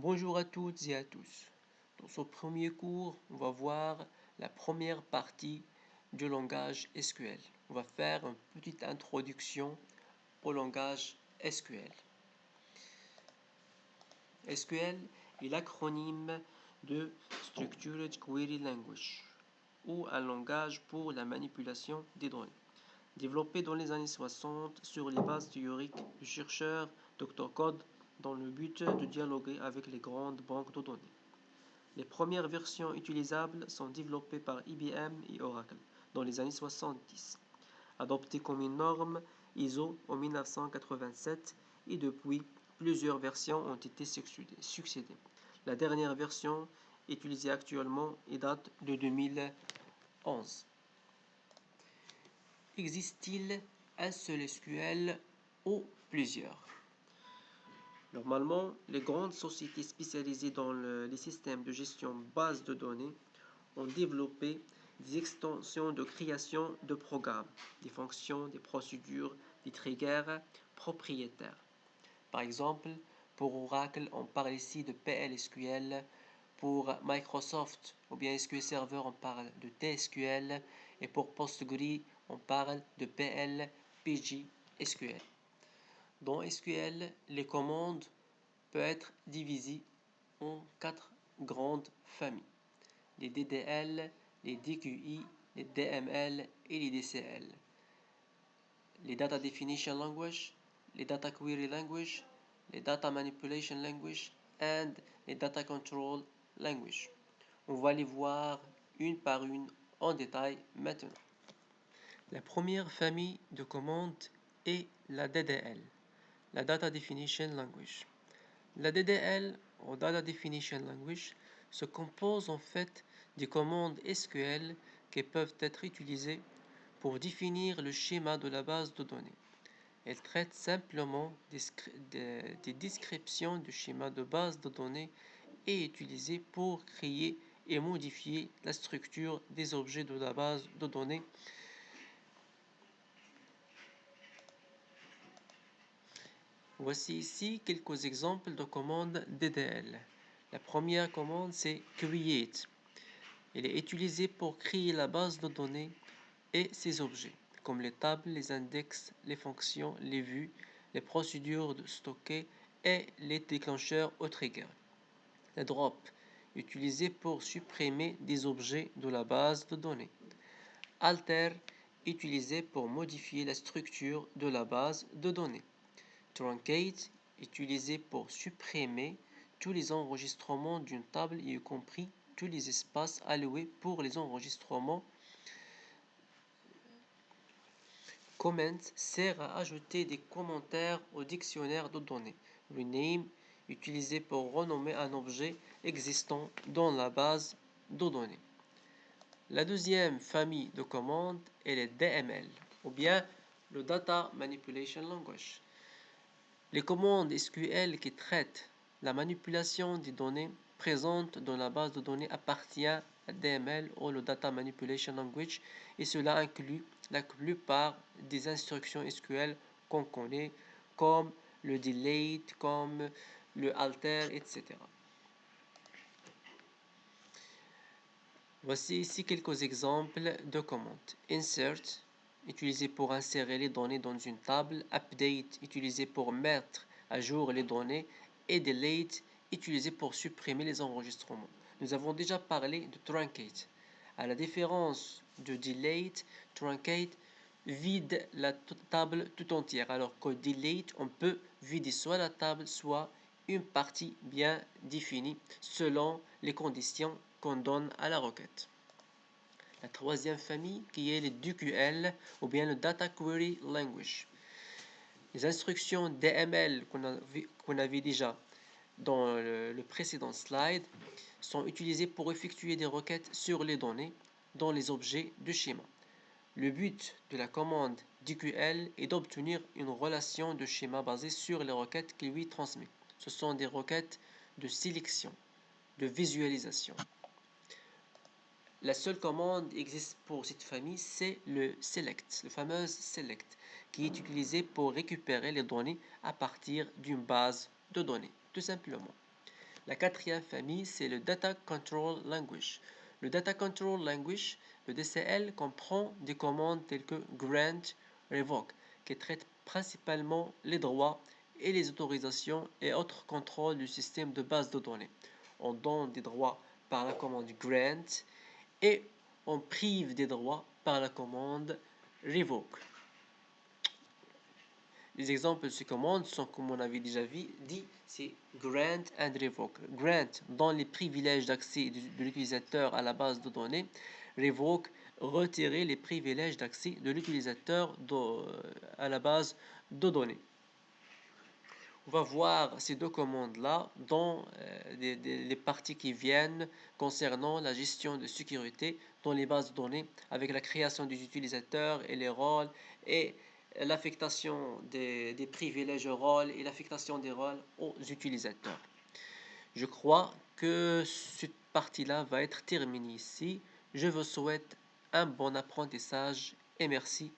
Bonjour à toutes et à tous. Dans ce premier cours, on va voir la première partie du langage SQL. On va faire une petite introduction au langage SQL. SQL est l'acronyme de Structured Query Language, ou un langage pour la manipulation des données. Développé dans les années 60 sur les bases théoriques du chercheur Dr. Code dans le but de dialoguer avec les grandes banques de données. Les premières versions utilisables sont développées par IBM et Oracle dans les années 70, adoptées comme une norme ISO en 1987 et depuis, plusieurs versions ont été succédées. La dernière version utilisée actuellement date de 2011. Existe-t-il un seul SQL ou plusieurs? Normalement, les grandes sociétés spécialisées dans les systèmes de gestion base de données ont développé des extensions de création de programmes, des fonctions, des procédures, des triggers propriétaires. Par exemple, pour Oracle, on parle ici de PLSQL. Pour Microsoft ou bien SQL Server, on parle de TSQL. Et pour PostgreSQL, on parle de PLPGSQL. Dans SQL, les commandes peuvent être divisées en 4 grandes familles. Les DDL, les DQI, les DML et les DCL. Les Data Definition Language, les Data Query Language, les Data Manipulation Language et les Data Control Language. On va les voir une par une en détail maintenant. La première famille de commandes est la DDL, la Data Definition Language. La DDL, ou Data Definition Language, se compose en fait des commandes SQL qui peuvent être utilisées pour définir le schéma de la base de données. Elle traite simplement des descriptions du schéma de base de données et est utilisée pour créer et modifier la structure des objets de la base de données. Voici ici quelques exemples de commandes DDL. La première commande, c'est create. Elle est utilisée pour créer la base de données et ses objets, comme les tables, les index, les fonctions, les vues, les procédures de stocker et les déclencheurs ou triggers. La drop, utilisée pour supprimer des objets de la base de données. Alter, utilisée pour modifier la structure de la base de données. Truncate, utilisé pour supprimer tous les enregistrements d'une table, y compris tous les espaces alloués pour les enregistrements. Comment sert à ajouter des commentaires au dictionnaire de données. Rename, utilisé pour renommer un objet existant dans la base de données. La deuxième famille de commandes est le DML, ou bien le Data Manipulation Language. Les commandes SQL qui traitent la manipulation des données présentes dans la base de données appartiennent à DML ou le Data Manipulation Language et cela inclut la plupart des instructions SQL qu'on connaît comme le delete, comme le alter, etc. Voici ici quelques exemples de commandes. Insert, utilisé pour insérer les données dans une table. Update, utilisé pour mettre à jour les données. Et delete, utilisé pour supprimer les enregistrements. Nous avons déjà parlé de truncate. À la différence de delete, truncate vide la table tout entière, alors que delete, on peut vider soit la table, soit une partie bien définie selon les conditions qu'on donne à la requête. La troisième famille qui est le DQL ou bien le Data Query Language. Les instructions DML qu'on avait déjà dans le précédent slide sont utilisées pour effectuer des requêtes sur les données dans les objets de schéma. Le but de la commande DQL est d'obtenir une relation de schéma basée sur les requêtes qu'il lui transmet. Ce sont des requêtes de sélection, de visualisation. La seule commande existe pour cette famille, c'est le select, le fameux select, qui est utilisé pour récupérer les données à partir d'une base de données, tout simplement. La quatrième famille, c'est le Data Control Language. Le Data Control Language, le DCL, comprend des commandes telles que grant, revoke, qui traitent principalement les droits et les autorisations et autres contrôles du système de base de données. On donne des droits par la commande grant et on prive des droits par la commande revoke. Les exemples de ces commandes sont, comme on avait déjà dit, c'est grant and revoke. Grant donne les privilèges d'accès de l'utilisateur à la base de données. Revoke, retirer les privilèges d'accès de l'utilisateur à la base de données. On va voir ces deux commandes-là dans les parties qui viennent concernant la gestion de sécurité dans les bases de données avec la création des utilisateurs et les rôles et l'affectation des privilèges rôles et l'affectation des rôles aux utilisateurs. Je crois que cette partie-là va être terminée ici. Je vous souhaite un bon apprentissage et merci